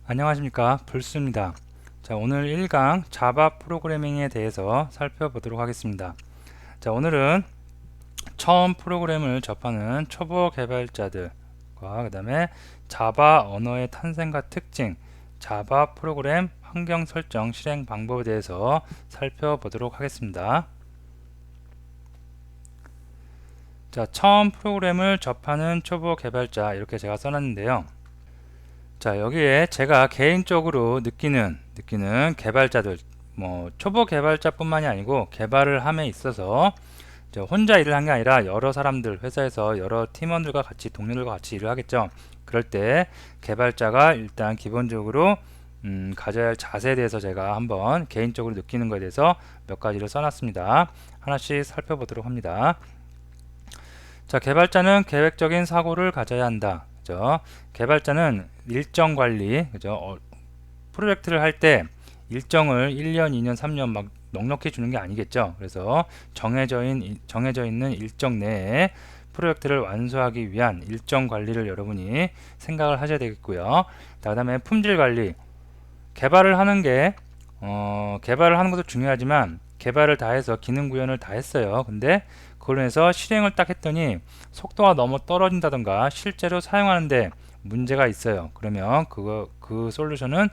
안녕하십니까, 불수입니다. 자, 오늘 1강 자바 프로그래밍에 대해서 살펴보도록 하겠습니다. 자, 오늘은 처음 프로그램을 접하는 초보 개발자들과 그 다음에 자바 언어의 탄생과 특징, 자바 프로그램 환경 설정 실행 방법에 대해서 살펴보도록 하겠습니다. 자, 처음 프로그램을 접하는 초보 개발자, 이렇게 제가 써놨는데요. 자, 여기에 제가 개인적으로 느끼는 개발자들, 초보 개발자뿐만이 아니고 개발을 함에 있어서 혼자 일을 한 게 아니라 여러 사람들, 회사에서 여러 팀원들과 같이, 동료들과 같이 일을 하겠죠. 그럴 때 개발자가 일단 기본적으로 가져야 할 자세에 대해서 제가 한번 개인적으로 느끼는 것에 대해서 몇 가지를 써놨습니다. 하나씩 살펴보도록 합니다. 자, 개발자는 계획적인 사고를 가져야 한다. 그죠? 개발자는 일정 관리, 그죠? 프로젝트를 할 때 일정을 1년, 2년, 3년 막 넉넉히 주는 게 아니겠죠. 그래서 정해져 있는 일정 내에 프로젝트를 완수하기 위한 일정 관리를 여러분이 생각을 하셔야 되겠고요. 그 다음에 품질 관리. 개발을 하는 게 개발을 하는 것도 중요하지만 개발을 다 해서 기능 구현을 다 했어요. 근데 그걸로 해서 실행을 딱 했더니 속도가 너무 떨어진다던가 실제로 사용하는데 문제가 있어요. 그러면 그 솔루션은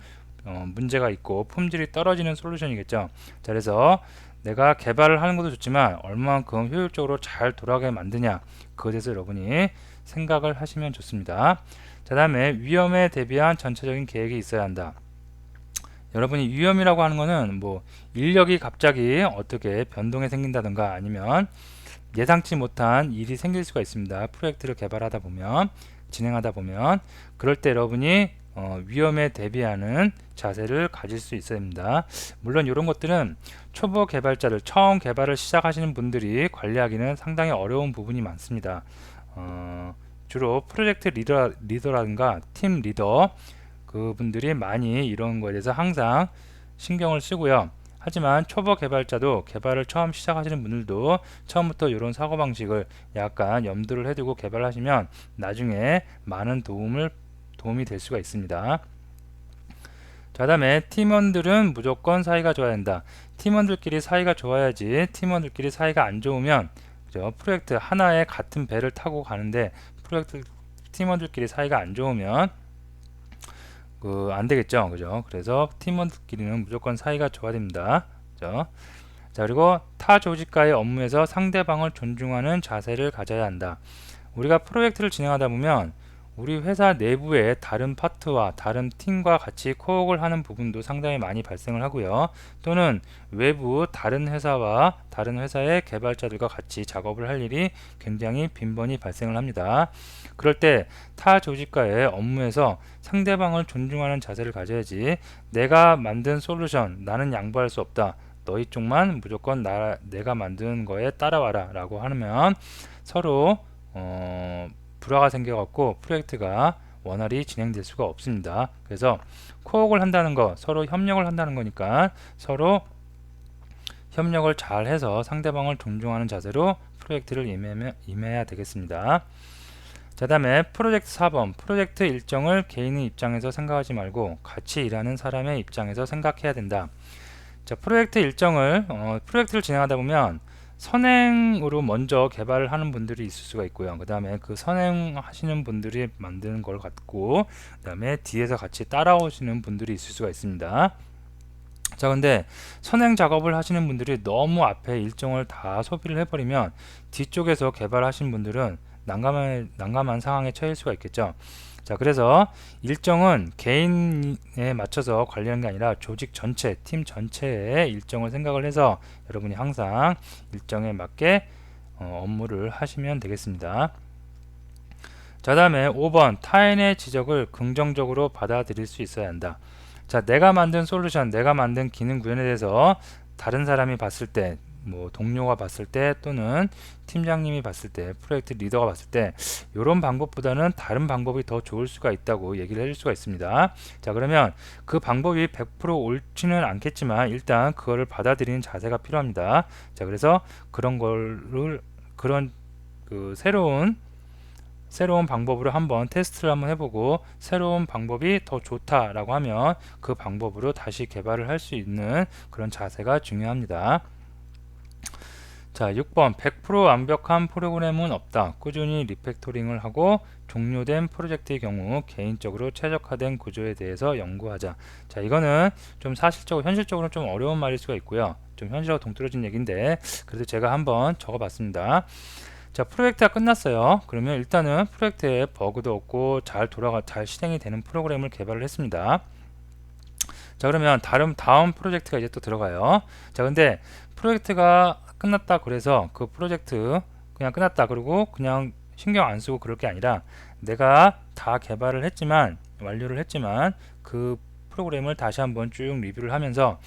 문제가 있고 품질이 떨어지는 솔루션이겠죠. 자, 그래서 내가 개발을 하는 것도 좋지만 얼마만큼 효율적으로 잘 돌아가게 만드냐, 그것에 대해서 여러분이 생각을 하시면 좋습니다. 자, 다음에 위험에 대비한 전체적인 계획이 있어야 한다. 여러분이 위험이라고 하는 거는 인력이 갑자기 어떻게 변동이 생긴다든가 아니면 예상치 못한 일이 생길 수가 있습니다. 프로젝트를 개발하다 보면, 진행하다 보면, 그럴 때 여러분이 위험에 대비하는 자세를 가질 수 있어야 됩니다. 물론 이런 것들은 초보 개발자들, 처음 개발을 시작하시는 분들이 관리하기는 상당히 어려운 부분이 많습니다. 주로 프로젝트 리더라든가 팀 리더, 그분들이 많이 이런 거에 대해서 항상 신경을 쓰고요. 하지만 초보 개발자도, 개발을 처음 시작하시는 분들도 처음부터 이런 사고방식을 약간 염두를 해두고 개발하시면 나중에 많은 도움이 될 수가 있습니다. 자, 다음에 팀원들은 무조건 사이가 좋아야 한다. 팀원들끼리 사이가 좋아야지, 팀원들끼리 사이가 안 좋으면, 그죠? 프로젝트 하나에 같은 배를 타고 가는데 팀원들끼리 사이가 안 좋으면 안 되겠죠. 그죠? 그래서 팀원들끼리는 무조건 사이가 좋아야 됩니다. 그죠? 자, 그리고 타 조직과의 업무에서 상대방을 존중하는 자세를 가져야 한다. 우리가 프로젝트를 진행하다 보면 우리 회사 내부의 다른 파트와 다른 팀과 같이 코업을 하는 부분도 상당히 많이 발생을 하고요. 또는 외부 다른 회사와 다른 회사의 개발자들과 같이 작업을 할 일이 굉장히 빈번히 발생을 합니다. 그럴 때 타 조직과의 업무에서 상대방을 존중하는 자세를 가져야지, 내가 만든 솔루션 나는 양보할 수 없다, 너희 쪽만 무조건 내가 만든 거에 따라와라 라고 하면 서로 불화가 생겨갖고 프로젝트가 원활히 진행될 수가 없습니다. 그래서 코업을 한다는 거, 서로 협력을 한다는 거니까 서로 협력을 잘 해서 상대방을 존중하는 자세로 프로젝트를 임해야 되겠습니다. 자, 다음에 프로젝트 4번, 프로젝트 일정을 개인의 입장에서 생각하지 말고 같이 일하는 사람의 입장에서 생각해야 된다. 자, 프로젝트를 진행하다 보면 선행으로 먼저 개발을 하는 분들이 있을 수가 있고요. 그 다음에 그 선행하시는 분들이 만드는 걸 갖고, 그 다음에 뒤에서 같이 따라오시는 분들이 있을 수가 있습니다. 자, 근데 선행 작업을 하시는 분들이 너무 앞에 일정을 다 소비를 해버리면 뒤쪽에서 개발하신 분들은 난감한 상황에 처할 수가 있겠죠. 자, 그래서 일정은 개인에 맞춰서 관리하는 게 아니라 조직 전체, 팀 전체의 일정을 생각을 해서 여러분이 항상 일정에 맞게 업무를 하시면 되겠습니다. 자, 다음에 5번, 타인의 지적을 긍정적으로 받아들일 수 있어야 한다. 자, 내가 만든 솔루션, 내가 만든 기능 구현에 대해서 다른 사람이 봤을 때, 동료가 봤을 때, 또는 팀장님이 봤을 때, 프로젝트 리더가 봤을 때 이런 방법보다는 다른 방법이 더 좋을 수가 있다고 얘기를 해줄 수가 있습니다. 자, 그러면 그 방법이 100% 옳지는 않겠지만 일단 그거를 받아들이는 자세가 필요합니다. 자, 그래서 그런 그 새로운 새로운 방법으로 한번 테스트를 한번 해보고 새로운 방법이 더 좋다라고 하면 그 방법으로 다시 개발을 할 수 있는 그런 자세가 중요합니다. 자, 6번 100% 완벽한 프로그램은 없다. 꾸준히 리팩토링을 하고 종료된 프로젝트의 경우 개인적으로 최적화된 구조에 대해서 연구하자. 자, 이거는 좀 사실적으로 현실적으로 좀 어려운 말일 수가 있고요. 좀 현실하고 동떨어진 얘기인데 그래도 제가 한번 적어봤습니다. 자, 프로젝트가 끝났어요. 그러면 일단은 프로젝트에 버그도 없고 잘 실행이 되는 프로그램을 개발을 했습니다. 자, 그러면 다음 프로젝트가 이제 또 들어가요. 자, 근데 프로젝트가 끝났다 그래서 그 프로젝트 그냥 끝났다 그러고 그냥 신경 안 쓰고 그럴 게 아니라 내가 다 개발을 했지만 완료를 했지만 그 프로그램을 다시 한번 쭉 리뷰를 하면서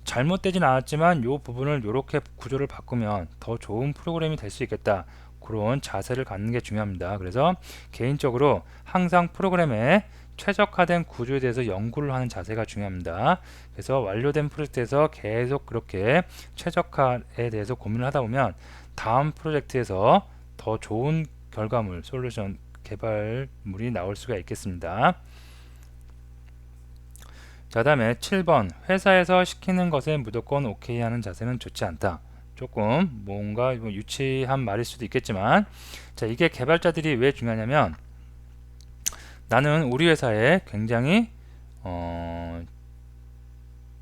잘못되진 않았지만 이 부분을 이렇게 구조를 바꾸면 더 좋은 프로그램이 될 수 있겠다. 그런 자세를 갖는 게 중요합니다. 그래서 개인적으로 항상 프로그램의 최적화된 구조에 대해서 연구를 하는 자세가 중요합니다. 그래서 완료된 프로젝트에서 계속 그렇게 최적화에 대해서 고민을 하다 보면 다음 프로젝트에서 더 좋은 결과물, 솔루션, 개발물이 나올 수가 있겠습니다. 자, 다음에 7번 회사에서 시키는 것에 무조건 오케이 하는 자세는 좋지 않다. 조금 뭔가 유치한 말일 수도 있겠지만, 자, 이게 개발자들이 왜 중요하냐면 나는 우리 회사에 굉장히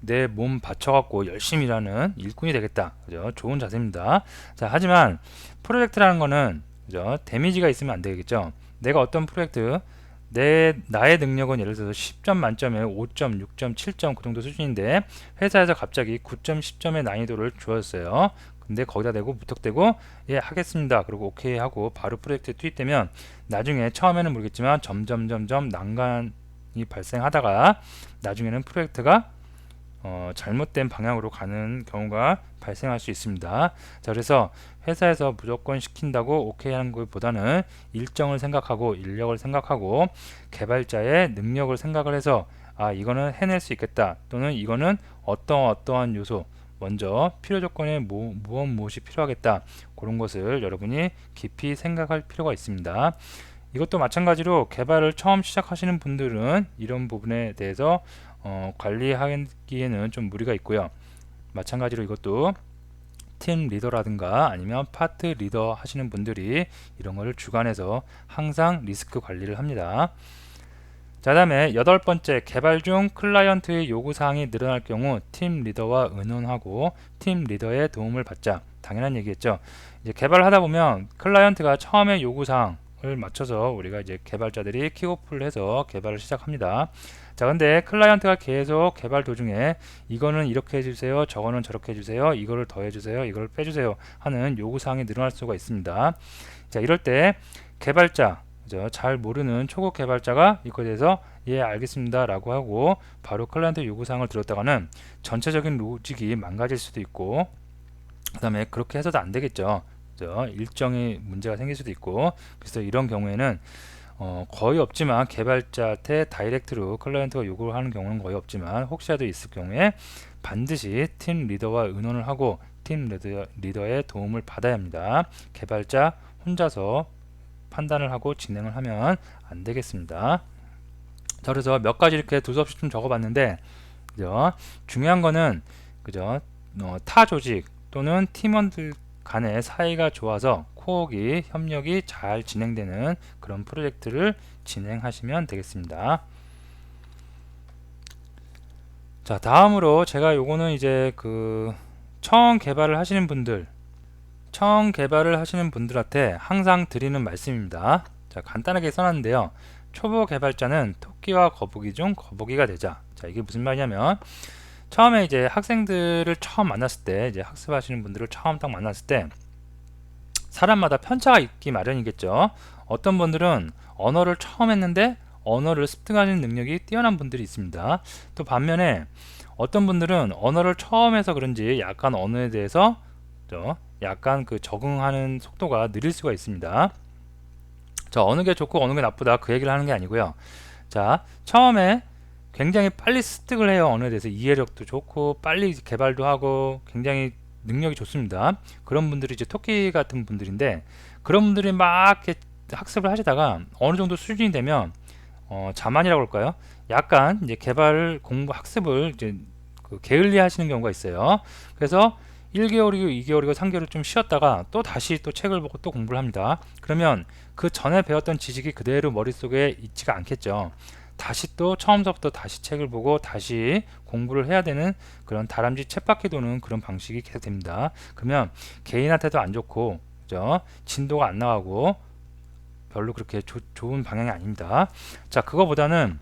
내 몸 바쳐갖고 열심히 일하는 일꾼이 되겠다. 그죠? 좋은 자세입니다. 자, 하지만 프로젝트라는 거는 그죠? 데미지가 있으면 안 되겠죠. 내가 어떤 프로젝트 나의 능력은 예를 들어서 10점 만점에 5점, 6점, 7점 그 정도 수준인데 회사에서 갑자기 9점, 10점의 난이도를 주었어요. 근데 거기다 대고 무턱대고 예 하겠습니다. 그리고 오케이 하고 바로 프로젝트에 투입되면 나중에 처음에는 모르겠지만 점점 난관이 발생하다가 나중에는 프로젝트가 잘못된 방향으로 가는 경우가 발생할 수 있습니다. 자, 그래서 회사에서 무조건 시킨다고 오케이 하는 것보다는 일정을 생각하고 인력을 생각하고 개발자의 능력을 생각을 해서 아, 이거는 해낼 수 있겠다 또는 이거는 어떠한 요소 먼저 필요 조건에 무엇이 필요하겠다 그런 것을 여러분이 깊이 생각할 필요가 있습니다. 이것도 마찬가지로 개발을 처음 시작하시는 분들은 이런 부분에 대해서 관리하기에는 좀 무리가 있고요. 마찬가지로 이것도 팀 리더라든가 아니면 파트 리더 하시는 분들이 이런 거를 주관해서 항상 리스크 관리를 합니다. 자, 다음에 8번째 개발 중 클라이언트의 요구사항이 늘어날 경우 팀 리더와 의논하고 팀 리더의 도움을 받자. 당연한 얘기겠죠. 이제 개발을 하다 보면 클라이언트가 처음에 요구사항을 맞춰서 우리가 이제 개발자들이 킥오프를 해서 개발을 시작합니다. 자, 근데 클라이언트가 계속 개발 도중에 이거는 이렇게 해주세요, 저거는 저렇게 해주세요, 이거를 더 해주세요, 이걸 빼주세요 하는 요구사항이 늘어날 수가 있습니다. 자, 이럴 때 개발자 잘 모르는 초급 개발자가 이거에 대해서 예 알겠습니다 라고 하고 바로 클라이언트 요구사항을 들었다가는 전체적인 로직이 망가질 수도 있고 그 다음에 그렇게 해서도 안 되겠죠. 일정의 문제가 생길 수도 있고 그래서 이런 경우에는 거의 없지만 개발자한테 다이렉트로 클라이언트가 요구를 하는 경우는 거의 없지만 혹시라도 있을 경우에 반드시 팀 리더와 의논을 하고 팀 리더의 도움을 받아야 합니다. 개발자 혼자서 판단을 하고 진행을 하면 안 되겠습니다. 자, 그래서 몇 가지 이렇게 두서없이 좀 적어봤는데 그죠? 중요한 거는 그죠? 타 조직 또는 팀원들 간의 사이가 좋아서 코어기 협력이 잘 진행되는 그런 프로젝트를 진행하시면 되겠습니다. 자, 다음으로 제가 요거는 이제 처음 개발을 하시는 분들한테 항상 드리는 말씀입니다. 자, 간단하게 써놨는데요. 초보 개발자는 토끼와 거북이 중 거북이가 되자. 자, 이게 무슨 말이냐면 처음에 이제 학생들을 처음 만났을 때 이제 학습하시는 분들을 처음 딱 만났을 때 사람마다 편차가 있기 마련이겠죠. 어떤 분들은 언어를 처음 했는데 언어를 습득하는 능력이 뛰어난 분들이 있습니다. 또 반면에 어떤 분들은 언어를 처음 해서 그런지 약간 언어에 대해서 약간 적응하는 속도가 느릴 수가 있습니다. 자, 어느 게 좋고 어느 게 나쁘다 그 얘기를 하는 게 아니고요. 자, 처음에 굉장히 빨리 습득을 해요. 언어에 대해서 이해력도 좋고 빨리 개발도 하고 굉장히 능력이 좋습니다. 그런 분들이 이제 토끼 같은 분들인데 그런 분들이 막 이렇게 학습을 하시다가 어느 정도 수준이 되면 자만이라고 할까요? 약간 이제 개발 공부 학습을 이제 게을리 하시는 경우가 있어요. 그래서 1개월이고 2개월이고 3개월을 좀 쉬었다가 또 다시 또 책을 보고 또 공부를 합니다. 그러면 그 전에 배웠던 지식이 그대로 머릿속에 있지가 않겠죠. 다시 또 처음서부터 다시 책을 보고 다시 공부를 해야 되는 그런 다람쥐 쳇바퀴 도는 그런 방식이 계속 됩니다. 그러면 개인한테도 안 좋고, 그죠? 진도가 안 나가고 별로 그렇게 좋은 방향이 아닙니다. 자, 그거보다는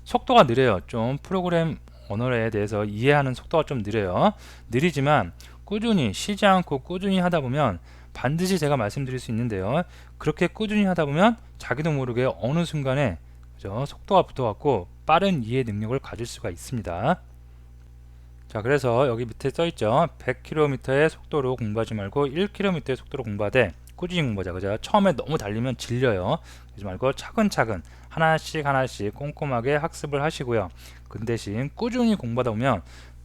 속도가 느려요. 좀 프로그램 언어에 대해서 이해하는 속도가 좀 느려요. 느리지만 꾸준히 쉬지 않고 꾸준히 하다 보면 반드시 제가 말씀드릴 수 있는데요. 그렇게 꾸준히 하다 보면 자기도 모르게 어느 순간에, 그죠? 속도가 붙어갖고 빠른 이해 능력을 가질 수가 있습니다. 자, 그래서 여기 밑에 써있죠. 100km의 속도로 공부하지 말고 1km의 속도로 공부하되 꾸준히 공부하자. 그죠? 처음에 너무 달리면 질려요. 그러지 말고 차근차근 하나씩 하나씩 꼼꼼하게 학습을 하시고요. 그 대신 꾸준히 공부하다 보면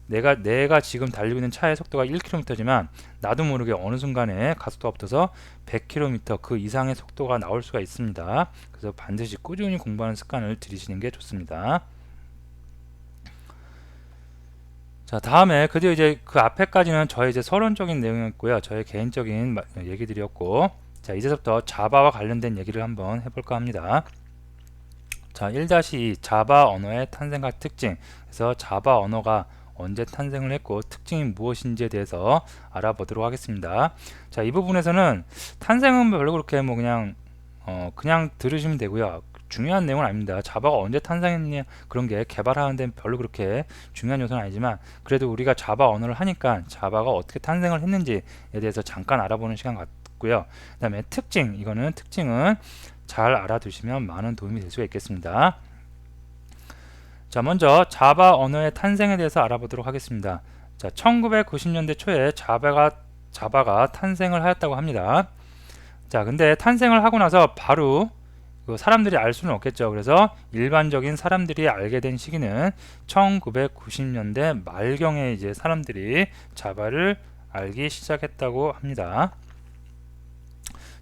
내가 지금 달리고 있는 차의 속도가 1km지만 나도 모르게 어느 순간에 가속도가 붙어서 100km 그 이상의 속도가 나올 수가 있습니다. 그래서 반드시 꾸준히 공부하는 습관을 들이시는 게 좋습니다. 자, 다음에 그리고 이제 그 앞에까지는 저의 이제 서론적인 내용이었고요. 저의 개인적인 얘기들이었고, 자, 이제부터 자바와 관련된 얘기를 한번 해볼까 합니다. 자, 1-2 자바 언어의 탄생과 특징. 그래서 자바 언어가 언제 탄생을 했고 특징이 무엇인지에 대해서 알아보도록 하겠습니다. 자, 이 부분에서는 탄생은 별로 그렇게 뭐 그냥 들으시면 되고요. 중요한 내용은 아닙니다. 자바가 언제 탄생했냐 그런 게 개발하는 데는 별로 그렇게 중요한 요소는 아니지만 그래도 우리가 자바 언어를 하니까 자바가 어떻게 탄생을 했는지에 대해서 잠깐 알아보는 시간 같고요. 그 다음에 특징, 이거는 특징은 잘 알아두시면 많은 도움이 될 수가 있겠습니다. 자, 먼저 자바 언어의 탄생에 대해서 알아보도록 하겠습니다. 자, 1990년대 초에 자바가 탄생을 하였다고 합니다. 자, 근데 탄생을 하고 나서 바로 사람들이 알 수는 없겠죠. 그래서 일반적인 사람들이 알게 된 시기는 1990년대 말경에 이제 사람들이 자바를 알기 시작했다고 합니다.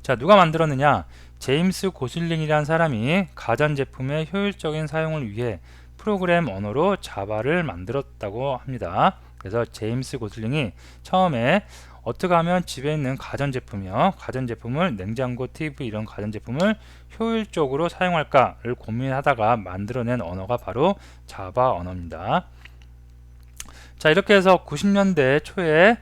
자, 누가 만들었느냐? 제임스 고슬링이라는 사람이 가전제품의 효율적인 사용을 위해 프로그램 언어로 자바를 만들었다고 합니다. 그래서 제임스 고슬링이 처음에 어떻게 하면 집에 있는 가전제품을 냉장고, TV 이런 가전제품을 효율적으로 사용할까를 고민하다가 만들어낸 언어가 바로 자바 언어입니다. 자, 이렇게 해서 90년대 초에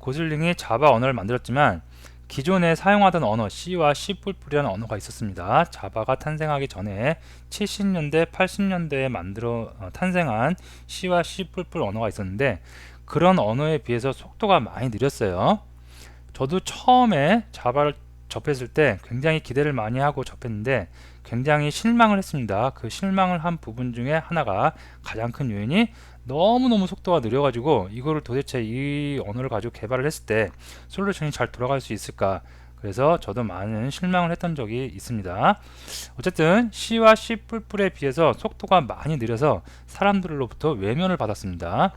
고슬링이 자바 언어를 만들었지만 기존에 사용하던 언어 C와 C++이라는 언어가 있었습니다. 자바가 탄생하기 전에 70년대, 80년대에 탄생한 C와 C++ 언어가 있었는데 그런 언어에 비해서 속도가 많이 느렸어요. 저도 처음에 자바를 접했을 때 굉장히 기대를 많이 하고 접했는데 굉장히 실망을 했습니다. 그 실망을 한 부분 중에 하나가 가장 큰 요인이 너무너무 속도가 느려가지고 이거를 도대체 이 언어를 가지고 개발을 했을 때 솔루션이 잘 돌아갈 수 있을까, 그래서 저도 많은 실망을 했던 적이 있습니다. 어쨌든 C와 C++에 비해서 속도가 많이 느려서 사람들로부터 외면을 받았습니다.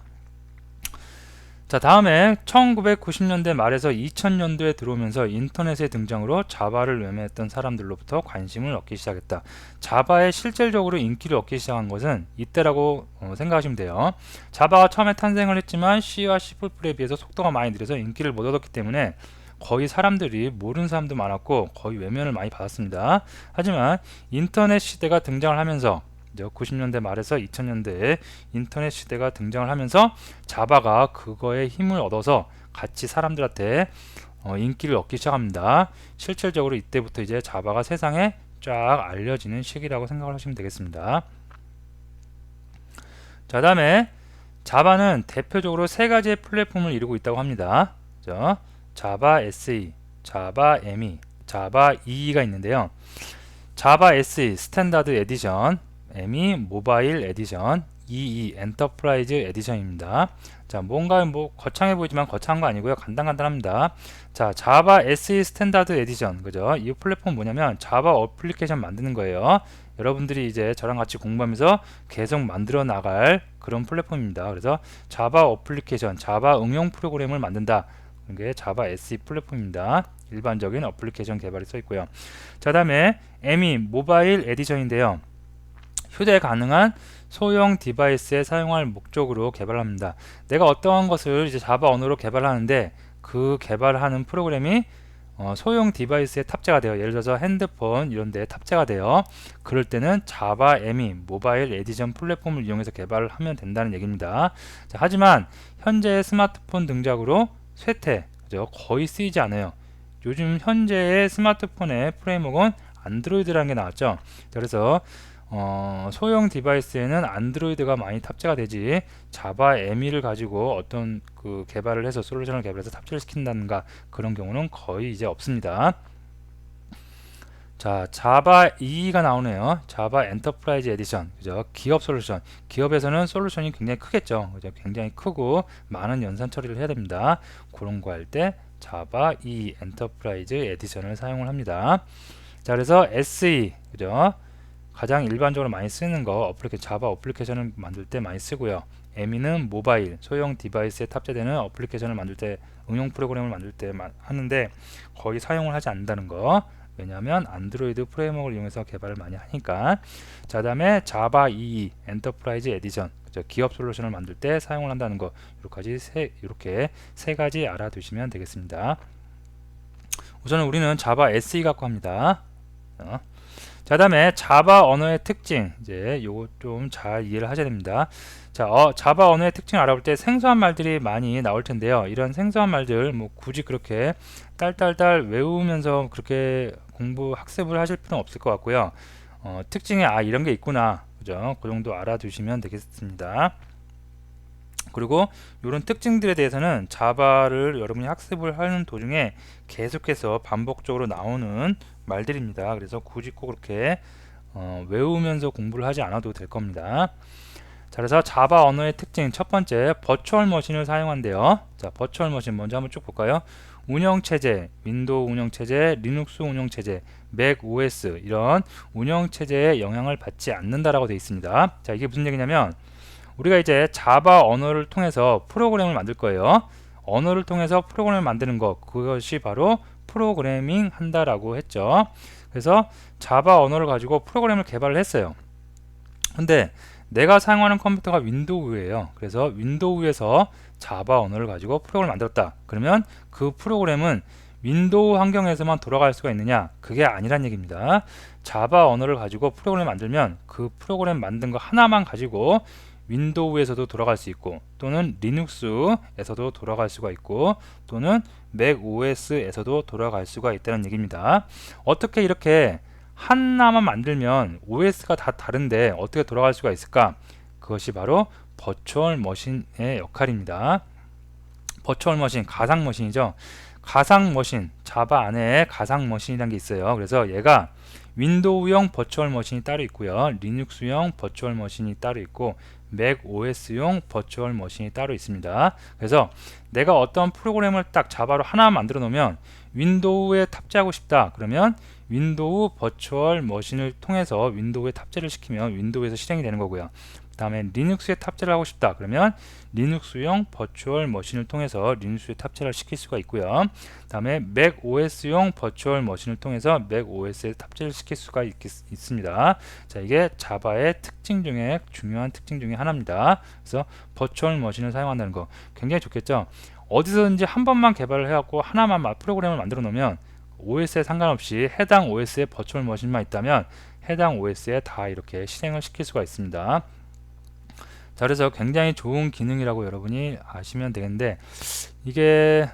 자, 다음에 1990년대 말에서 2000년도에 들어오면서 인터넷의 등장으로 자바를 외면했던 사람들로부터 관심을 얻기 시작했다. 자바에 실질적으로 인기를 얻기 시작한 것은 이때라고 생각하시면 돼요. 자바가 처음에 탄생을 했지만 C와 C++에 비해서 속도가 많이 느려서 인기를 못 얻었기 때문에 거의 사람들이 모르는 사람도 많았고 거의 외면을 많이 받았습니다. 하지만 인터넷 시대가 등장을 하면서 90년대 말에서 2000년대에 인터넷 시대가 등장을 하면서 자바가 그거에 힘을 얻어서 같이 사람들한테 인기를 얻기 시작합니다. 실질적으로 이때부터 이제 자바가 세상에 쫙 알려지는 시기라고 생각을 하시면 되겠습니다. 자, 다음에 자바는 대표적으로 세 가지의 플랫폼을 이루고 있다고 합니다. 자바 SE, 자바 ME, 자바 EE가 있는데요. 자바 SE 스탠다드 에디션, ME 모바일 에디션, EE 엔터프라이즈 에디션입니다. 자, 뭔가 거창해 보이지만 거창한 거 아니고요. 간단합니다. 자, 자바 SE 스탠다드 에디션, 그죠? 이 플랫폼 뭐냐면 자바 어플리케이션 만드는 거예요. 여러분들이 이제 저랑 같이 공부하면서 계속 만들어 나갈 그런 플랫폼입니다. 그래서 자바 어플리케이션, 자바 응용 프로그램을 만든다. 이게 자바 SE 플랫폼입니다. 일반적인 어플리케이션 개발이 써 있고요. 자, 다음에 ME 모바일 에디션인데요. 휴대 가능한 소형 디바이스에 사용할 목적으로 개발합니다. 내가 어떠한 것을 이제 자바 언어로 개발하는데 그 개발하는 프로그램이 소형 디바이스에 탑재가 돼요. 예를 들어서 핸드폰 이런 데에 탑재가 돼요. 그럴 때는 자바 ME 모바일 에디션 플랫폼을 이용해서 개발을 하면 된다는 얘기입니다. 자, 하지만 현재의 스마트폰 등장으로 쇠퇴, 그죠? 거의 쓰이지 않아요. 요즘 현재의 스마트폰의 프레임워크는 안드로이드라는 게 나왔죠. 그래서 소형 디바이스에는 안드로이드가 많이 탑재가 되지 자바 ME를 가지고 어떤 그 개발을 해서 솔루션을 개발해서 탑재를 시킨다든가 그런 경우는 거의 이제 없습니다. 자, 자바 EE가 나오네요. 자바 엔터프라이즈 에디션, 그죠? 기업 솔루션. 기업에서는 솔루션이 굉장히 크겠죠. 그죠? 굉장히 크고 많은 연산 처리를 해야 됩니다. 그런 거 할 때 자바 EE 엔터프라이즈 에디션을 사용을 합니다. 자, 그래서 SE, 그죠? 가장 일반적으로 많이 쓰는 거 자바 어플리케이션을 만들 때 많이 쓰고요. ME는 모바일, 소형 디바이스에 탑재되는 어플리케이션을 만들 때, 응용 프로그램을 만들 때 하는데 거의 사용을 하지 않는다는 거. 왜냐하면 안드로이드 프레임워크를 이용해서 개발을 많이 하니까. 자, 다음에 자바 EE 엔터프라이즈 에디션, 기업 솔루션을 만들 때 사용을 한다는 거. 이렇게 세 가지 알아두시면 되겠습니다. 우선은 우리는 자바 SE 갖고 합니다. 자, 다음에 자바 언어의 특징, 이제 요거 좀 잘 이해를 하셔야 됩니다. 자, 자바 언어의 특징을 알아볼 때 생소한 말들이 많이 나올 텐데요. 이런 생소한 말들 뭐 굳이 그렇게 딸딸딸 외우면서 그렇게 학습을 하실 필요는 없을 것 같고요. 특징에 이런 게 있구나, 그죠? 그 정도 알아두시면 되겠습니다. 그리고 이런 특징들에 대해서는 자바를 여러분이 학습을 하는 도중에 계속해서 반복적으로 나오는 말들입니다. 그래서 굳이 꼭 그렇게 외우면서 공부를 하지 않아도 될 겁니다. 자, 그래서 자바 언어의 특징 첫 번째, 버추얼 머신을 사용한대요. 자, 버추얼 머신 먼저 한번 쭉 볼까요? 운영체제, 윈도우 운영체제, 리눅스 운영체제, 맥 OS 이런 운영체제에 영향을 받지 않는다라고 되어 있습니다. 자, 이게 무슨 얘기냐면 우리가 이제 자바 언어를 통해서 프로그램을 만들 거예요. 언어를 통해서 프로그램을 만드는 것, 그것이 바로 프로그래밍 한다라고 했죠. 그래서 자바 언어를 가지고 프로그램을 개발을 했어요. 근데 내가 사용하는 컴퓨터가 윈도우예요. 그래서 윈도우에서 자바 언어를 가지고 프로그램을 만들었다. 그러면 그 프로그램은 윈도우 환경에서만 돌아갈 수가 있느냐? 그게 아니란 얘기입니다. 자바 언어를 가지고 프로그램을 만들면 그 프로그램 만든 거 하나만 가지고 윈도우에서도 돌아갈 수 있고, 또는 리눅스에서도 돌아갈 수가 있고, 또는 맥 OS에서도 돌아갈 수가 있다는 얘기입니다. 어떻게 이렇게 하나만 만들면 OS가 다 다른데 어떻게 돌아갈 수가 있을까? 그것이 바로 버추얼 머신의 역할입니다. 버추얼 머신, 가상 머신이죠. 가상 머신, 자바 안에 가상 머신이라는 게 있어요. 그래서 얘가 윈도우용 버추얼 머신이 따로 있고요, 리눅스용 버추얼 머신이 따로 있고, 맥 OS용 버추얼 머신이 따로 있습니다. 그래서 내가 어떤 프로그램을 딱 자바로 하나 만들어 놓으면 윈도우에 탑재하고 싶다 그러면 윈도우 버추얼 머신을 통해서 윈도우에 탑재를 시키면 윈도우에서 실행이 되는 거고요. 그 다음에 리눅스에 탑재를 하고 싶다 그러면 리눅스용 버추얼 머신을 통해서 리눅스에 탑재를 시킬 수가 있고요. 그 다음에 맥 OS용 버추얼 머신을 통해서 맥 OS에 탑재를 시킬 수가 있습니다. 자, 이게 자바의 특징 중에 중요한 특징 중에 하나입니다. 그래서 버추얼 머신을 사용한다는 거 굉장히 좋겠죠. 어디서든지 한 번만 개발을 해갖고 하나만 프로그램을 만들어 놓으면 OS에 상관없이 해당 OS에 버추얼 머신만 있다면 해당 OS에 다 이렇게 실행을 시킬 수가 있습니다. 자, 그래서 굉장히 좋은 기능이라고 여러분이 아시면 되겠는데, 이게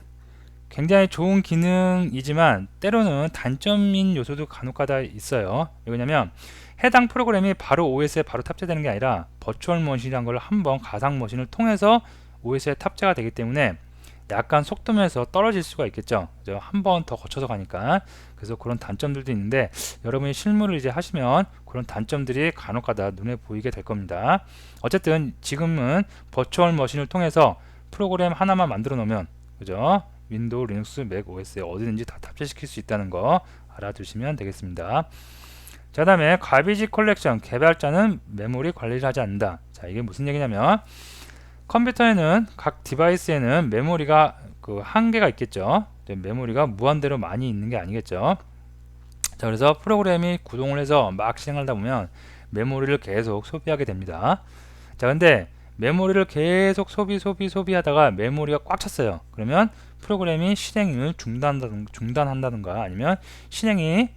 굉장히 좋은 기능이지만 때로는 단점인 요소도 간혹가다 있어요. 왜냐면 해당 프로그램이 바로 OS에 바로 탑재되는 게 아니라 버추얼 머신이라는 걸 한번 가상 머신을 통해서 OS에 탑재가 되기 때문에 약간 속도면서 떨어질 수가 있겠죠. 한 번 더 거쳐서 가니까. 그래서 그런 단점들도 있는데 여러분이 실무를 이제 하시면 그런 단점들이 간혹가다 눈에 보이게 될 겁니다. 어쨌든 지금은 버추얼 머신을 통해서 프로그램 하나만 만들어 놓으면, 그죠? 윈도우, 리눅스, 맥 OS에 어디든지 다 탑재시킬 수 있다는 거 알아두시면 되겠습니다. 자, 다음에 가비지 컬렉션, 개발자는 메모리 관리를 하지 않는다. 자, 이게 무슨 얘기냐면 컴퓨터에는 각 디바이스에는 메모리가 그 한계가 있겠죠. 메모리가 무한대로 많이 있는 게 아니겠죠. 자, 그래서 프로그램이 구동을 해서 막 실행하다 보면 메모리를 계속 소비하게 됩니다. 자, 근데 메모리를 계속 소비하다가 메모리가 꽉 찼어요. 그러면 프로그램이 실행을 중단한다든가 아니면 실행이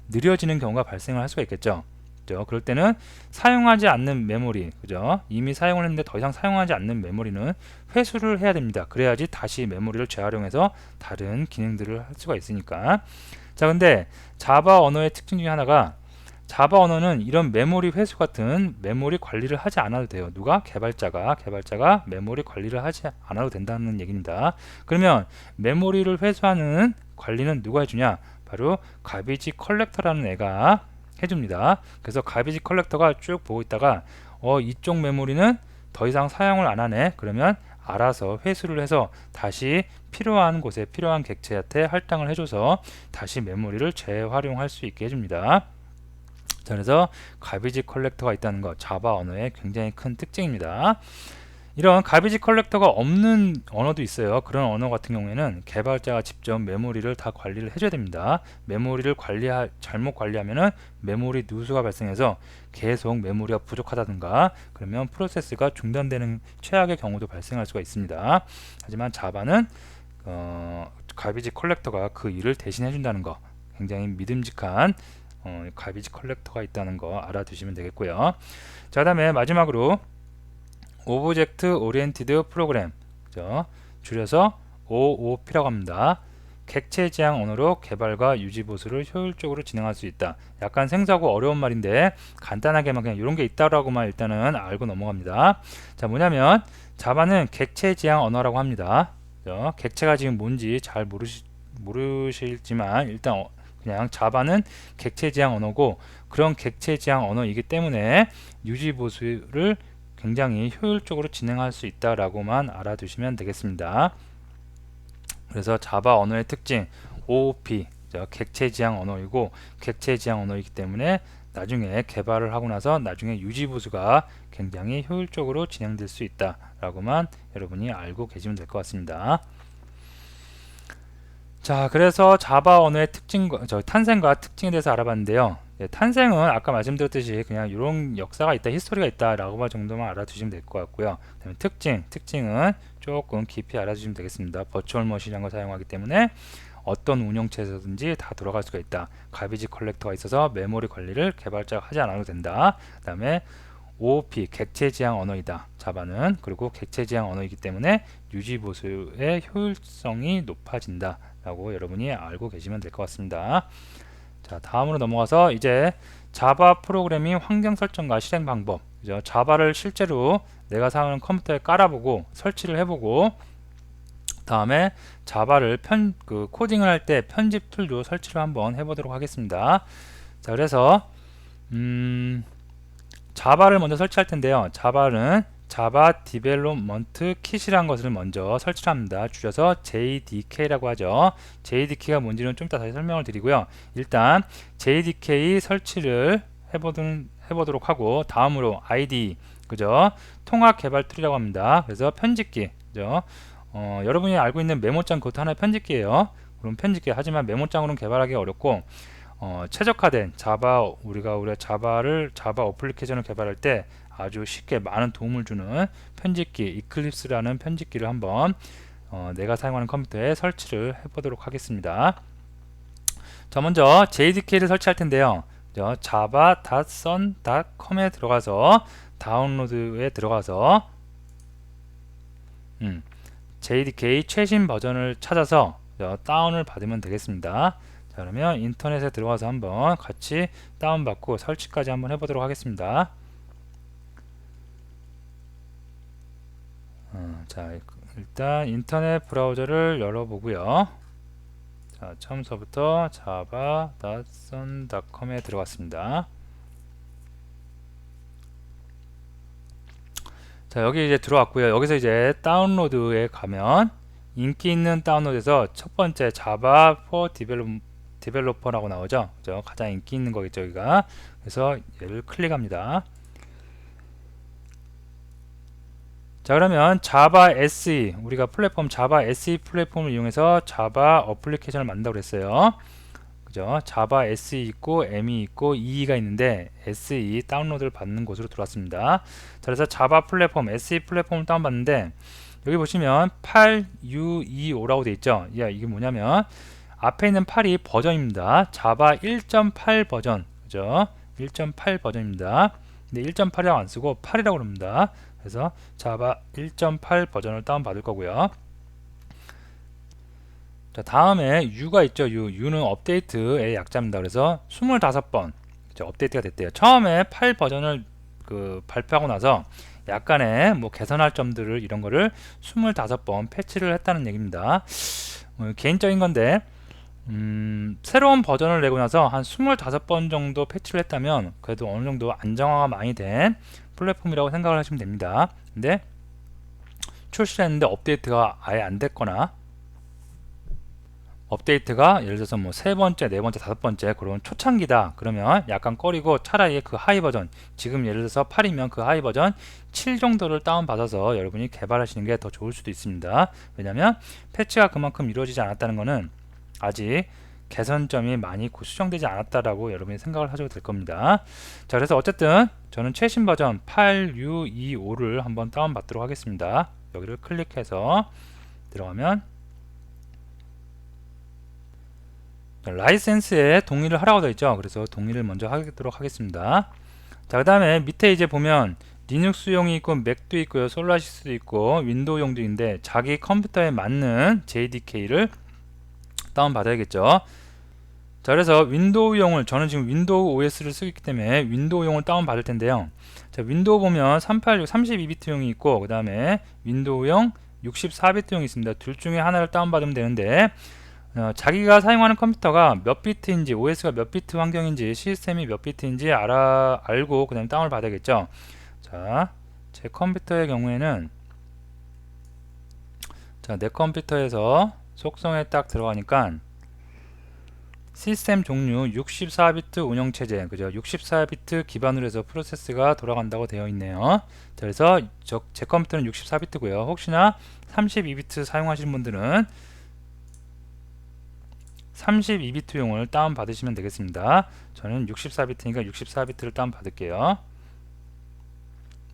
느려지는 경우가 발생을 할 수가 있겠죠. 그죠? 그럴 때는 사용하지 않는 메모리, 그죠? 이미 사용을 했는데 더 이상 사용하지 않는 메모리는 회수를 해야 됩니다. 그래야지 다시 메모리를 재활용해서 다른 기능들을 할 수가 있으니까. 자, 근데 자바 언어의 특징 중에 하나가, 자바 언어는 이런 메모리 회수 같은 메모리 관리를 하지 않아도 돼요. 누가? 개발자가 메모리 관리를 하지 않아도 된다는 얘기입니다. 그러면 메모리를 회수하는 관리는 누가 해주냐? 바로 가비지 컬렉터라는 애가 해줍니다. 그래서 가비지 컬렉터가 쭉 보고 있다가 이쪽 메모리는 더 이상 사용을 안 하네. 그러면 알아서 회수를 해서 다시 필요한 곳에 필요한 객체한테 할당을 해줘서 다시 메모리를 재활용할 수 있게 해줍니다. 자, 그래서 가비지 컬렉터가 있다는 것, 자바 언어의 굉장히 큰 특징입니다. 이런 가비지 컬렉터가 없는 언어도 있어요. 그런 언어 같은 경우에는 개발자가 직접 메모리를 다 관리를 해줘야 됩니다. 메모리를 잘못 관리하면은 메모리 누수가 발생해서 계속 메모리가 부족하다든가 그러면 프로세스가 중단되는 최악의 경우도 발생할 수가 있습니다. 하지만 자바는 가비지 컬렉터가 그 일을 대신해 준다는 거, 굉장히 믿음직한 가비지 컬렉터가 있다는 거 알아두시면 되겠고요. 자, 다음에 마지막으로 오브젝트 오리엔티드 프로그램, 줄여서 OOP라고 합니다. 객체 지향 언어로 개발과 유지 보수를 효율적으로 진행할 수 있다. 약간 생소하고 어려운 말인데 간단하게만 그냥 이런 게 있다라고만 일단은 알고 넘어갑니다. 자, 뭐냐면 자바는 객체 지향 언어라고 합니다. 객체가 지금 뭔지 잘 모르실지만 일단 그냥 자바는 객체 지향 언어고, 그런 객체 지향 언어이기 때문에 유지 보수를 굉장히 효율적으로 진행할 수 있다라고만 알아두시면 되겠습니다. 그래서 자바 언어의 특징 OOP, 객체 지향 언어이고, 객체 지향 언어이기 때문에 나중에 개발을 하고 나서 나중에 유지 보수가 굉장히 효율적으로 진행될 수 있다라고만 여러분이 알고 계시면 될 것 같습니다. 자, 그래서 자바 언어의 탄생과 특징에 대해서 알아봤는데요. 탄생은 아까 말씀드렸듯이 그냥 이런 역사가 있다, 히스토리가 있다라고 정도만 알아두시면 될 것 같고요. 그다음에 특징은 조금 깊이 알아두시면 되겠습니다. 버추얼 머신이라는 걸 사용하기 때문에 어떤 운영체에서든지 다 돌아갈 수가 있다. 가비지 컬렉터가 있어서 메모리 관리를 개발자가 하지 않아도 된다. 그 다음에 OOP, 객체 지향 언어이다. 자바는. 그리고 객체 지향 언어이기 때문에 유지 보수의 효율성이 높아진다 라고 여러분이 알고 계시면 될 것 같습니다. 자, 다음으로 넘어가서 이제 자바 프로그래밍 환경 설정과 실행 방법, 그죠? 자바를 실제로 내가 사용하는 컴퓨터에 깔아보고 설치를 해보고, 다음에 자바를 코딩을 할 때 편집 툴도 설치를 한번 해보도록 하겠습니다. 자, 그래서 자바를 먼저 설치할 텐데요. 자바는 자바 디벨롭먼트 킷이라는 것을 먼저 설치를 합니다. 줄여서 JDK라고 하죠. JDK가 뭔지는 좀 이따 다시 설명을 드리고요. 일단 JDK 설치를 해보도록 하고, 다음으로 IDE, 그죠? 통합 개발 툴이라고 합니다. 그래서 편집기, 그죠? 여러분이 알고 있는 메모장, 그것도 하나의 편집기예요. 그럼 편집기, 하지만 메모장으로는 개발하기 어렵고, 최적화된 우리가 자바 어플리케이션을 개발할 때 아주 쉽게 많은 도움을 주는 편집기, 이클립스라는 편집기를 한번 내가 사용하는 컴퓨터에 설치를 해보도록 하겠습니다. 자, 먼저 JDK를 설치할 텐데요. java.sun.com에 들어가서 다운로드에 들어가서 JDK 최신 버전을 찾아서 다운을 받으면 되겠습니다. 자, 그러면 인터넷에 들어가서 한번 같이 다운받고 설치까지 한번 해보도록 하겠습니다. 자, 일단 인터넷 브라우저를 열어보고요. 자, 처음서부터 java.sun.com에 들어갔습니다. 자, 여기 이제 들어왔고요. 여기서 이제 다운로드에 가면 인기 있는 다운로드에서 첫 번째 Java for Developer라고 나오죠. 그죠? 가장 인기 있는 거겠죠, 여기가. 그래서 얘를 클릭합니다. 자, 그러면 자바 SE, 우리가 플랫폼 자바 SE 플랫폼을 이용해서 자바 어플리케이션을 만든다고 그랬어요. 그죠? 자바 SE 있고 ME 있고 EE가 있는데 SE 다운로드를 받는 곳으로 들어왔습니다. 자, 그래서 자바 플랫폼 SE 플랫폼을 다운받는데 여기 보시면 8U25라고 되어 있죠. 야, 이게 뭐냐면 앞에 있는 8이 버전입니다. 자바 1.8 버전, 그죠? 1.8 버전입니다. 근데 1.8이라고 안 쓰고 8이라고 그럽니다. 그래서 자바 1.8 버전을 다운받을 거고요. 자, 다음에 U가 있죠. U는 업데이트의 약자입니다. 그래서 25번 업데이트가 됐대요. 처음에 8 버전을 발표하고 나서 약간의 뭐 개선할 점들을 이런 거를 25번 패치를 했다는 얘기입니다. 개인적인 건데 새로운 버전을 내고 나서 한 25번 정도 패치를 했다면 그래도 어느 정도 안정화가 많이 된 플랫폼이라고 생각을 하시면 됩니다. 근데 출시를 했는데 업데이트가 아예 안 됐거나 업데이트가 예를 들어서 뭐 세 번째, 네 번째, 다섯 번째 그런 초창기다 그러면 약간 꺼리고 차라리 그 하이 버전, 지금 예를 들어서 8이면 그 하이 버전 7 정도를 다운받아서 여러분이 개발하시는 게 더 좋을 수도 있습니다. 왜냐면 패치가 그만큼 이루어지지 않았다는 것은 아직 개선점이 많이 수정되지 않았다라고 여러분이 생각을 하셔도 될 겁니다. 자, 그래서 어쨌든 저는 최신 버전 8U25를 한번 다운받도록 하겠습니다. 여기를 클릭해서 들어가면 라이센스에 동의를 하라고 되어 있죠. 그래서 동의를 먼저 하도록 하겠습니다. 자, 그 다음에 밑에 이제 보면 리눅스용이 있고 맥도 있고요, 솔라시스도 있고 윈도우용도 있는데 자기 컴퓨터에 맞는 JDK를 다운받아야겠죠. 자, 그래서 윈도우용을 저는 지금 윈도우 OS를 쓰고 있기 때문에 윈도우용을 다운받을 텐데요. 자, 윈도우 보면 386 32비트용이 있고 그 다음에 윈도우용 64비트용이 있습니다. 둘 중에 하나를 다운받으면 되는데 자기가 사용하는 컴퓨터가 몇 비트인지, OS가 몇 비트 환경인지, 시스템이 몇 비트인지 알고 그 다음에 다운을 받아야겠죠. 자, 제 컴퓨터의 경우에는 자, 내 컴퓨터에서 속성에 딱 들어가니까 시스템 종류 64비트 운영체제, 그죠? 64비트 기반으로 해서 프로세스가 돌아간다고 되어 있네요. 자, 그래서 제 컴퓨터는 64비트고요. 혹시나 32비트 사용하시는 분들은 32비트용을 다운받으시면 되겠습니다. 저는 64비트니까 64비트를 다운받을게요.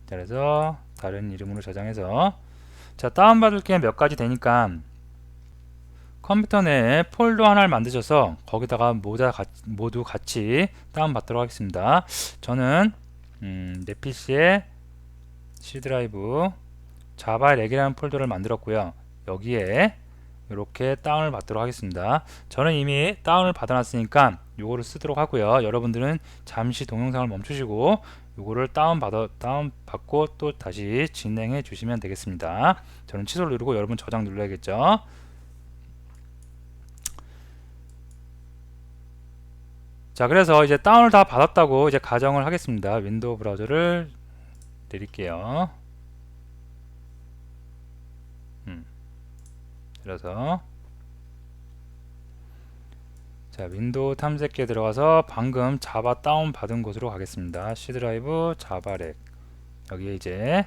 자, 그래서 다른 이름으로 저장해서 자, 다운받을 게 몇 가지 되니까 컴퓨터 내에 폴더 하나를 만드셔서 거기다가 모두 같이 다운받도록 하겠습니다. 저는 내 PC에 C 드라이브 자바 렉이라는 폴더를 만들었고요. 여기에 이렇게 다운을 받도록 하겠습니다. 저는 이미 다운을 받아놨으니까 요거를 쓰도록 하고요. 여러분들은 잠시 동영상을 멈추시고 요거를 다운받고 또 다시 진행해 주시면 되겠습니다. 저는 취소를 누르고 여러분 저장 눌러야겠죠. 자, 그래서 이제 다운을 다 받았다고 이제 가정을 하겠습니다. 윈도우 브라우저를 내릴게요. 그래서 자, 윈도우 탐색기에 들어가서 방금 자바 다운 받은 곳으로 가겠습니다. C 드라이브 자바렉, 여기에 이제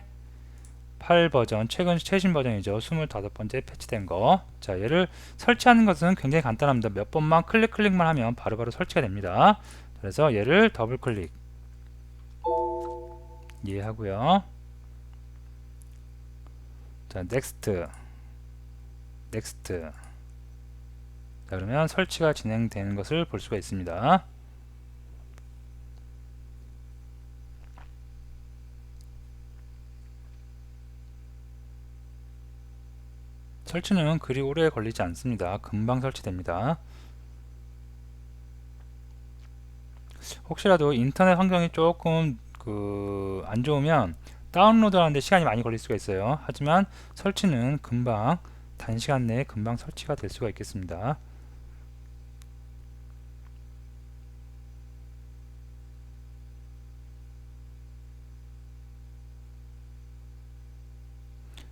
8 버전, 최신 버전이죠. 25번째 패치된 거. 자, 얘를 설치하는 것은 굉장히 간단합니다. 몇 번만 클릭만 하면 바로바로 설치가 됩니다. 그래서 얘를 더블 클릭 이해하고요. 자, 넥스트. 자, 그러면 설치가 진행되는 것을 볼 수가 있습니다. 설치는 그리 오래 걸리지 않습니다. 금방 설치됩니다. 혹시라도 인터넷 환경이 조금 안 좋으면 다운로드 하는데 시간이 많이 걸릴 수가 있어요. 하지만 설치는 금방 단시간 내에 금방 설치가 될 수가 있겠습니다.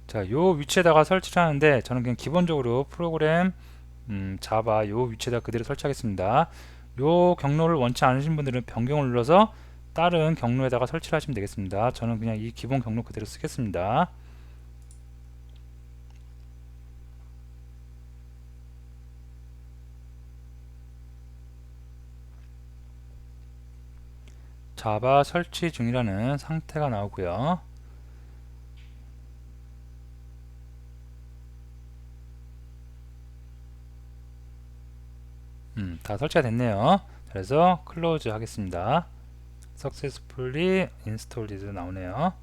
자, 요 위치에다가 설치를 하는데 저는 그냥 기본적으로 프로그램 자바 요 위치에다 그대로 설치하겠습니다. 요 경로를 원치 않으신 분들은 변경을 눌러서 다른 경로에다가 설치를 하시면 되겠습니다. 저는 그냥 이 기본 경로 그대로 쓰겠습니다. 자바 설치 중이라는 상태가 나오고요. 다 설치가 됐네요. 그래서 클로즈 하겠습니다. successfully installed 나오네요.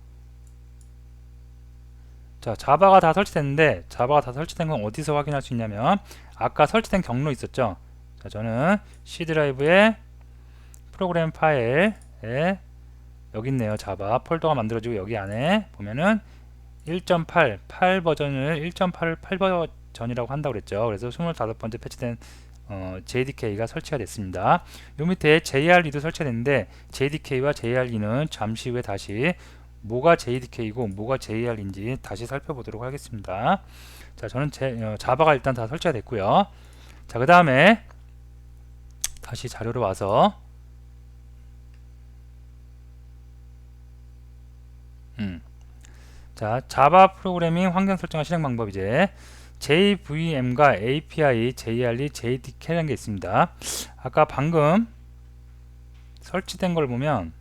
자, 자바가 다 설치됐는데, 자바가 다 설치된 건 어디서 확인할 수 있냐면, 아까 설치된 경로 있었죠. 자, 저는 C 드라이브에 프로그램 파일에 여기 있네요. 자바 폴더가 만들어지고, 여기 안에 보면은 8 버전을 1.8을 8 버전이라고 한다고 그랬죠. 그래서 25번째 패치된 JDK가 설치가 됐습니다. 요 밑에 JRE도 설치가 됐는데, JDK와 JRE는 잠시 후에 다시 뭐가 JDK이고 뭐가 JR인지 다시 살펴보도록 하겠습니다. 자, 저는 자바가 일단 다 설치가 됐고요. 자, 그 다음에 다시 자료로 와서 자, 자바 프로그래밍 환경 설정과 실행 방법. 이제 JVM과 API, JRE, JDK라는 게 있습니다. 아까 방금 설치된 걸 보면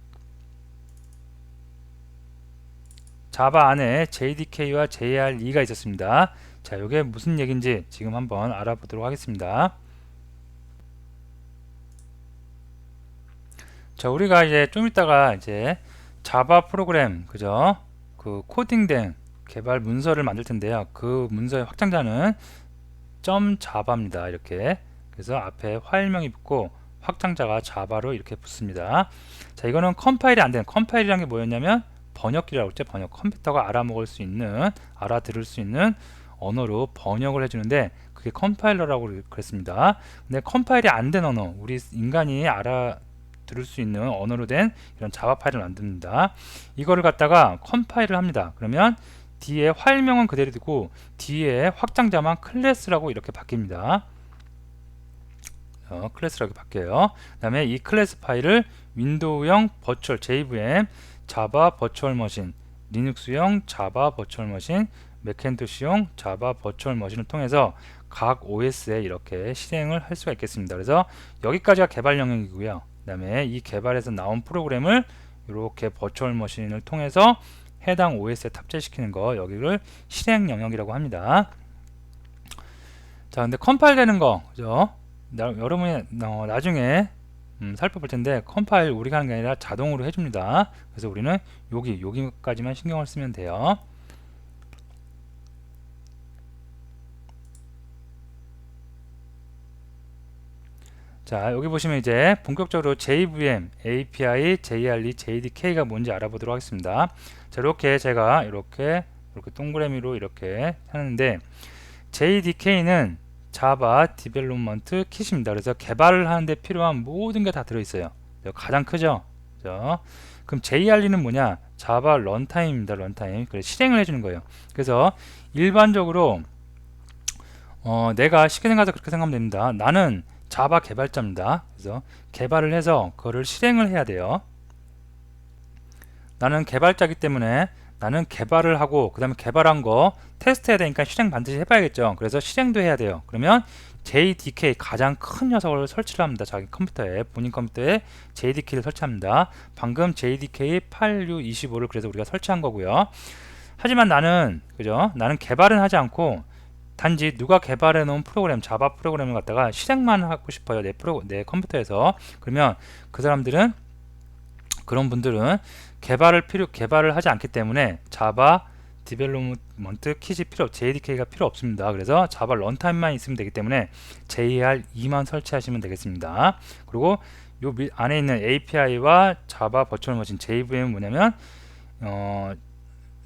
자바 안에 JDK와 JRE가 있었습니다. 자, 이게 무슨 얘기인지 지금 한번 알아보도록 하겠습니다. 자, 우리가 이제 좀 이따가 이제 자바 프로그램, 그죠? 그 코딩된 개발 문서를 만들 텐데요. 그 문서의 확장자는 .java입니다. 이렇게. 그래서 앞에 파일명이 붙고 확장자가 자바로 이렇게 붙습니다. 자, 이거는 컴파일이 안 되는, 컴파일이란 게 뭐였냐면 번역기라고 했죠. 번역. 컴퓨터가 알아먹을 수 있는, 알아들을 수 있는 언어로 번역을 해주는데 그게 컴파일러라고 그랬습니다. 근데 컴파일이 안 된 언어, 우리 인간이 알아들을 수 있는 언어로 된 이런 자바 파일을 만듭니다. 이거를 갖다가 컴파일을 합니다. 그러면 뒤에 파일명은 그대로 두고 뒤에 확장자만 클래스라고 이렇게 바뀝니다. 클래스라고 바뀌어요. 그 다음에 이 클래스 파일을 윈도우형 버추얼 JVM, 자바 버추얼 머신, 리눅스용 자바 버추얼 머신, 맥킨토시용 자바 버추얼 머신을 통해서 각 OS에 이렇게 실행을 할 수가 있겠습니다. 그래서 여기까지가 개발 영역이고요. 그 다음에 이 개발에서 나온 프로그램을 이렇게 버추얼 머신을 통해서 해당 OS에 탑재시키는 거, 여기를 실행 영역이라고 합니다. 자, 근데 컴파일 되는 거, 그죠? 여러분이 나중에 살펴볼 텐데, 컴파일 우리가 하는 게 아니라 자동으로 해줍니다. 그래서 우리는 여기까지만 신경을 쓰면 돼요. 자, 여기 보시면 이제 본격적으로 JVM, API, JRE, JDK가 뭔지 알아보도록 하겠습니다. 자, 이렇게 제가 이렇게 동그라미로 이렇게 하는데, JDK는 자바 디벨롭먼트 킷입니다. 그래서 개발을 하는데 필요한 모든 게 다 들어있어요. 가장 크죠? 그죠? 그럼 JRE는 뭐냐? 자바 런타임입니다. 런타임. 그래서 실행을 해주는 거예요. 그래서 일반적으로 내가 쉽게 생각해서 그렇게 생각하면 됩니다. 나는 자바 개발자입니다. 그래서 개발을 해서 그거를 실행을 해야 돼요. 나는 개발자이기 때문에 나는 개발을 하고 그 다음에 개발한 거 테스트 해야 되니까 실행 반드시 해봐야겠죠. 그래서 실행도 해야 돼요. 그러면 JDK 가장 큰 녀석을 설치를 합니다. 자기 컴퓨터에, 본인 컴퓨터에 JDK를 설치합니다. 방금 JDK 8625를 그래서 우리가 설치한 거고요. 하지만 나는, 그죠? 나는 개발은 하지 않고 단지 누가 개발해 놓은 프로그램, 자바 프로그램을 갖다가 실행만 하고 싶어요. 내 컴퓨터에서. 그러면 그 사람들은, 그런 분들은 개발을 하지 않기 때문에 자바 디벨롭먼트 킷이 JDK가 필요 없습니다. 그래서 자바 런타임만 있으면 되기 때문에 JR2만 설치하시면 되겠습니다. 그리고 요 안에 있는 API와 자바 버추얼 머신 JVM은 뭐냐면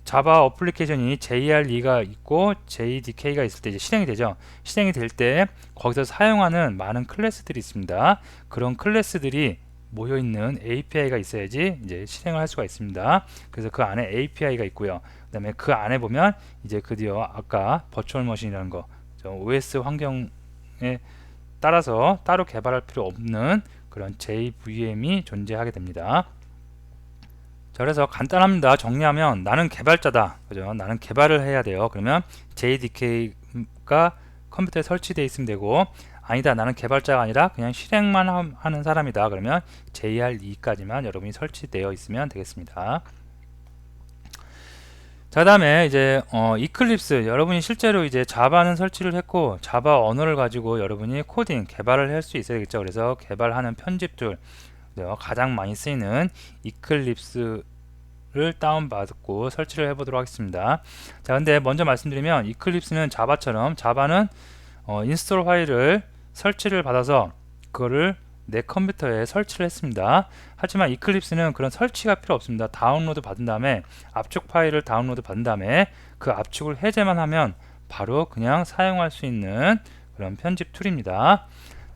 자바 어플리케이션이 JRE가 있고 JDK가 있을 때 이제 실행이 되죠. 실행이 될 때 거기서 사용하는 많은 클래스들이 있습니다. 그런 클래스들이 모여있는 API가 있어야지 이제 실행을 할 수가 있습니다. 그래서 그 안에 API가 있고요. 그 다음에 그 안에 보면 이제 드디어 아까 버추얼 머신이라는 거, OS 환경에 따라서 따로 개발할 필요 없는 그런 JVM이 존재하게 됩니다. 자, 그래서 간단합니다. 정리하면 나는 개발자다, 그죠? 나는 개발을 해야 돼요. 그러면 JDK가 컴퓨터에 설치되어 있으면 되고, 아니다, 나는 개발자가 아니라 그냥 실행만 하는 사람이다, 그러면 JRE까지만 여러분이 설치되어 있으면 되겠습니다. 자, 다음에 이제 이클립스, 여러분이 실제로 이제 자바는 설치를 했고 자바 언어를 가지고 여러분이 코딩 개발을 할 수 있어야겠죠. 그래서 개발하는 편집 툴 가장 많이 쓰이는 이클립스를 다운받고 설치를 해보도록 하겠습니다. 자, 근데 먼저 말씀드리면 이클립스는 자바처럼 자바는 인스톨 파일을 설치를 받아서 그거를 내 컴퓨터에 설치를 했습니다. 하지만 이클립스는 그런 설치가 필요 없습니다. 다운로드 받은 다음에 압축 파일을 다운로드 받은 다음에 그 압축을 해제만 하면 바로 그냥 사용할 수 있는 그런 편집 툴입니다.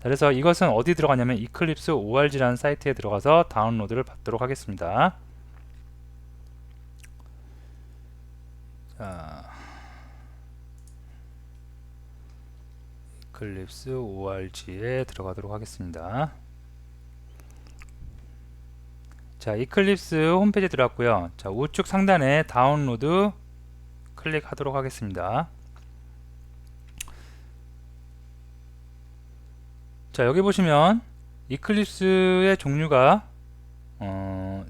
그래서 이것은 어디 들어가냐면 이클립스 org라는 사이트에 들어가서 다운로드를 받도록 하겠습니다. 자, 이클립스 org에 들어가도록 하겠습니다. 자, 이클립스 홈페이지에 들어왔고요. 자, 우측 상단에 다운로드 클릭하도록 하겠습니다. 자, 여기 보시면 이클립스의 종류가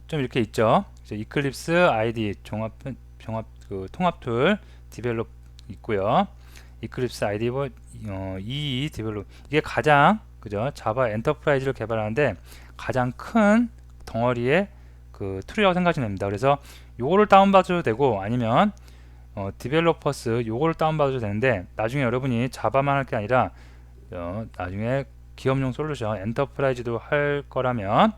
좀 이렇게 있죠. 이클립스 ID 통합 툴 디벨롭 있고요. 이클립스 ID EE 디벨롭, 이게 가장 그죠, 자바 엔터프라이즈를 개발하는데 가장 큰 덩어리의 그 툴이라고 생각하시면 됩니다. 그래서 요거를 다운받아도 되고 아니면 디벨로퍼스 요거를 다운받아도 되는데, 나중에 여러분이 자바만 할 게 아니라 나중에 기업용 솔루션 엔터프라이즈도 할 거라면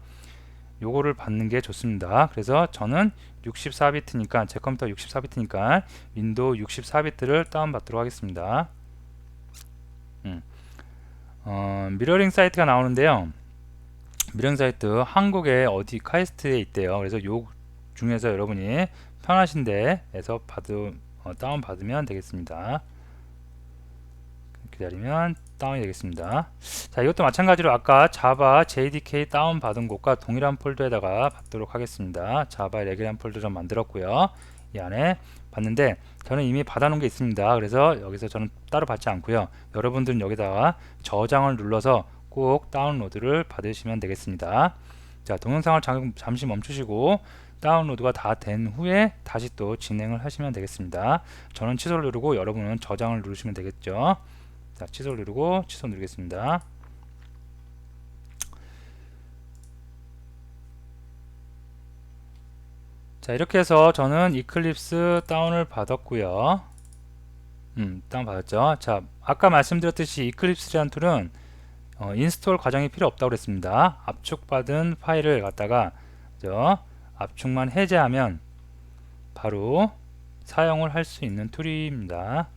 요거를 받는 게 좋습니다. 그래서 저는 64비트니까 제 컴퓨터 64비트니까 윈도우 64비트를 다운받도록 하겠습니다. 미러링 사이트가 나오는데요. 미러링 사이트 한국에 어디 카이스트에 있대요. 그래서 요 중에서 여러분이 편하신 데에서 다운 받으면 되겠습니다. 기다리면 다운이 되겠습니다. 자, 이것도 마찬가지로 아까 자바 JDK 다운 받은 곳과 동일한 폴더에다가 받도록 하겠습니다. 자바 레귤한 폴더를 만들었고요. 이 안에 받는데 저는 이미 받아놓은 게 있습니다. 그래서 여기서 저는 따로 받지 않고요. 여러분들은 여기다가 저장을 눌러서 꼭 다운로드를 받으시면 되겠습니다. 자, 동영상을 잠시 멈추시고 다운로드가 다 된 후에 다시 또 진행을 하시면 되겠습니다. 저는 취소를 누르고 여러분은 저장을 누르시면 되겠죠. 자, 취소를 누르고 취소 누르겠습니다. 자, 이렇게 해서 저는 이클립스 다운을 받았고요. 다운 받았죠. 자, 아까 말씀드렸듯이 이클립스라는 툴은 인스톨 과정이 필요 없다고 그랬습니다. 압축받은 파일을 갖다가 압축만 해제하면 바로 사용을 할 수 있는 툴입니다.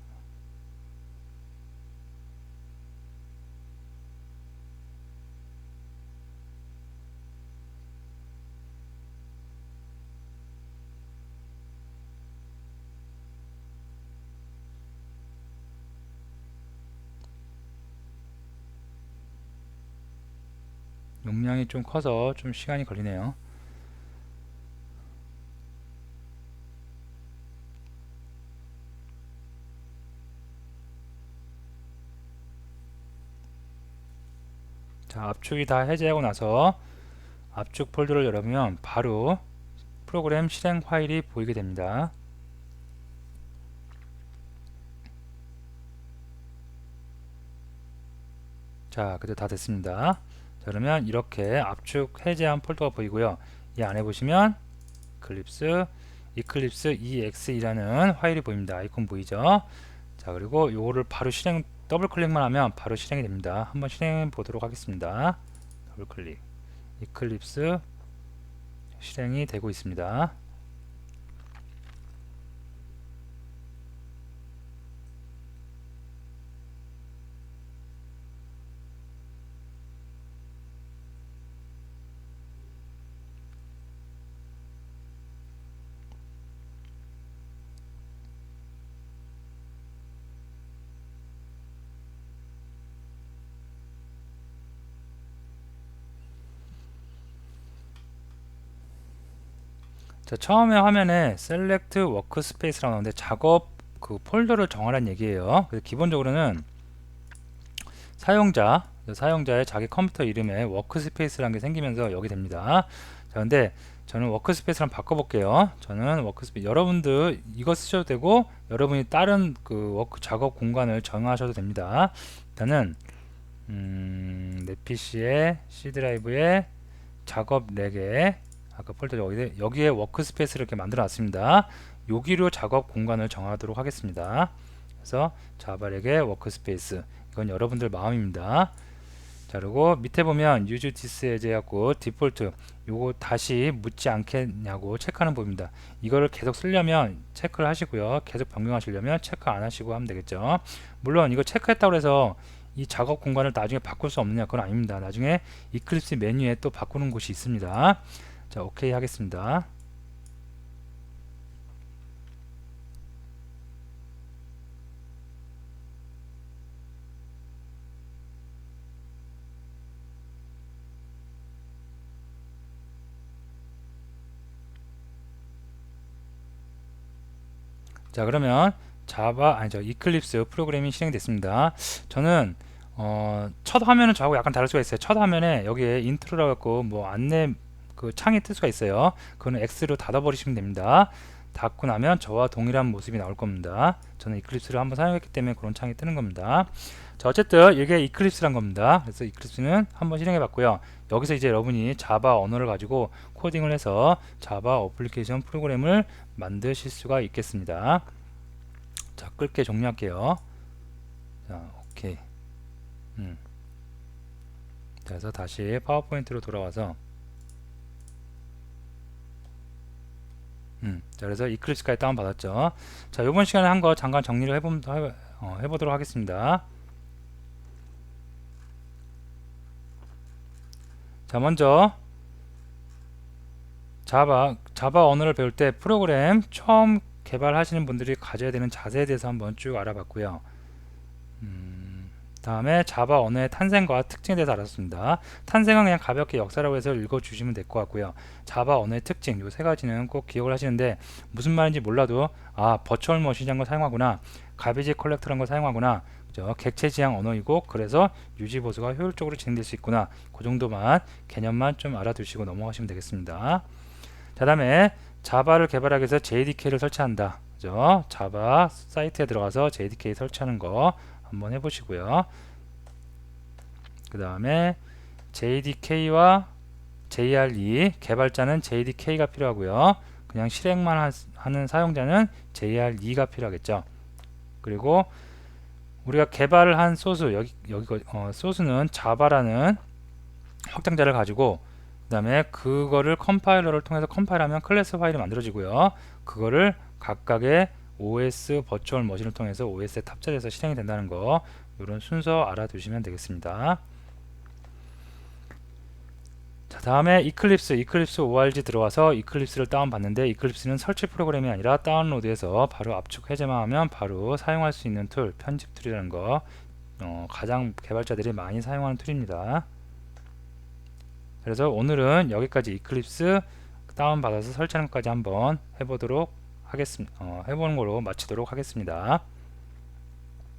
용량이 좀 커서 좀 시간이 걸리네요. 자, 압축이 다 해제하고 나서 압축 폴더를 열으면 바로 프로그램 실행 파일이 보이게 됩니다. 자, 그대로 다 됐습니다. 자, 그러면 이렇게 압축 해제한 폴더가 보이고요. 이 안에 보시면 이클립스 EXE라는 파일이 보입니다. 아이콘 보이죠? 자, 그리고 요거를 바로 더블 클릭만 하면 바로 실행이 됩니다. 한번 실행해 보도록 하겠습니다. 더블 클릭. 이클립스 실행이 되고 있습니다. 자, 처음에 화면에 Select Workspace라고 나오는데 작업 그 폴더를 정하라는 얘기예요. 그래서 기본적으로는 사용자의 자기 컴퓨터 이름에 워크스페이스라는 게 생기면서 여기 됩니다. 자, 근데 저는 워크스페이스를 한번 바꿔볼게요. 저는 워크스페이스, 여러분들 이거 쓰셔도 되고 여러분이 다른 그 워크 작업 공간을 정하셔도 됩니다. 일단은 내 PC에 C 드라이브에 작업 렉에 아까 폴더 여기에 워크스페이스를 이렇게 만들어 놨습니다. 여기로 작업 공간을 정하도록 하겠습니다. 그래서 자바렉의 워크스페이스, 이건 여러분들 마음입니다. 자, 그리고 밑에 보면 use this as 해갖고 디폴트 요거 다시 묻지 않겠냐고 체크하는 부분입니다. 이거를 계속 쓰려면 체크를 하시고요. 계속 변경하시려면 체크 안 하시고 하면 되겠죠. 물론 이거 체크했다고 해서 이 작업 공간을 나중에 바꿀 수 없느냐, 그건 아닙니다. 나중에 이클립스 메뉴에 또 바꾸는 곳이 있습니다. 자, 오케이 하겠습니다. 자, 그러면 이클립스 프로그램이 실행됐습니다. 저는 첫 화면은 저하고 약간 다를 수가 있어요. 첫 화면에 여기에 인트로라고 갖고 뭐 안내 그 창이 뜰 수가 있어요. 그거는 X로 닫아버리시면 됩니다. 닫고 나면 저와 동일한 모습이 나올 겁니다. 저는 이클립스를 한번 사용했기 때문에 그런 창이 뜨는 겁니다. 자, 어쨌든 이게 이클립스란 겁니다. 그래서 이클립스는 한번 실행해 봤고요. 여기서 이제 여러분이 자바 언어를 가지고 코딩을 해서 자바 어플리케이션 프로그램을 만드실 수가 있겠습니다. 자, 끌게 종료할게요. 자, 오케이. 자, 그래서 다시 파워포인트로 돌아와서 자, 그래서 이클립스까지 다운받았죠. 자, 이번 시간에 한 거 잠깐 정리를 해보도록 하겠습니다. 자, 먼저 자바 언어를 배울 때 프로그램 처음 개발하시는 분들이 가져야 되는 자세에 대해서 한번 쭉 알아봤고요. 다음에 자바 언어의 탄생과 특징에 대해서 알았습니다. 탄생은 그냥 가볍게 역사라고 해서 읽어주시면 될 것 같고요. 자바 언어의 특징, 요 세 가지는 꼭 기억을 하시는데 무슨 말인지 몰라도 버추얼 머신이라는 걸 사용하구나, 가비지 컬렉터라는 걸 사용하구나, 그죠? 객체 지향 언어이고 그래서 유지 보수가 효율적으로 진행될 수 있구나, 그 정도만 개념만 좀 알아두시고 넘어가시면 되겠습니다. 자, 다음에 자바를 개발하기 위해서 JDK를 설치한다, 그죠? 자바 사이트에 들어가서 JDK 설치하는 거 한번 해보시고요. 그 다음에 JDK와 JRE, 개발자는 JDK가 필요하고요. 그냥 실행만 하는 사용자는 JRE가 필요하겠죠. 그리고 우리가 개발을 한 소스, 소스는 자바라는 확장자를 가지고 그 다음에 그거를 컴파일러를 통해서 컴파일하면 클래스 파일이 만들어지고요. 그거를 각각의 OS 버추얼 머신을 통해서 OS에 탑재돼서 실행이 된다는 거, 이런 순서 알아두시면 되겠습니다. 자, 다음에 이클립스 org 들어와서 이클립스를 다운받는데, 이클립스는 설치 프로그램이 아니라 다운로드해서 바로 압축 해제만 하면 바로 사용할 수 있는 툴, 편집 툴이라는 거, 가장 개발자들이 많이 사용하는 툴입니다. 그래서 오늘은 여기까지 이클립스 다운받아서 설치하는 것까지 한번 해보는 걸로 마치도록 하겠습니다.